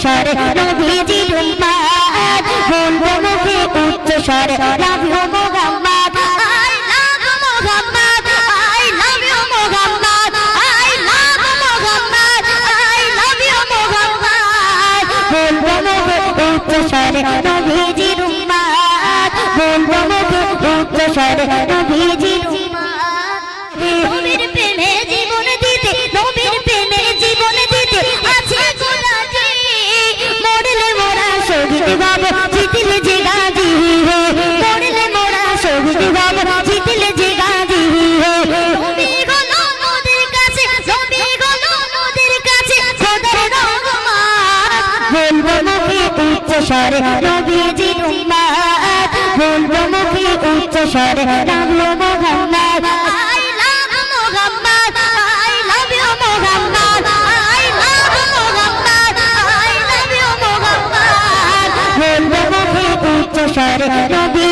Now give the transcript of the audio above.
স্বরে নবীজির উম্মত বলবো মুখে উচ্চ স্বরে love you Muhammad I love Muhammad I love you Muhammad I love Muhammad I love you Muhammad বলবো মুখে উচ্চ স্বরে নবীজির উম্মত বলবো মুখে উচ্চ স্বরে নবীজির উম্মত নবীর প্রেমে জীবন দিতে নবীর প্রেমে জীবন দিতে আছে গোলাজি মরলে মোরা শহীদ হব জিতলে যে গাজী মরলে মোরা শহীদ হব জিতলে যে গাজী নবী হলো মোদের কাছে নবী হলো মোদের কাছে খোদার রহমত বলবো মুখে উচ্চ স্বরে নবীজির উম্মত বলবো মুখে উচ্চ স্বরে নাম Muhammad I love Muhammad I love you Muhammad I love Muhammad I love you Muhammad বলবো মুখে উচ্চ স্বরে নবী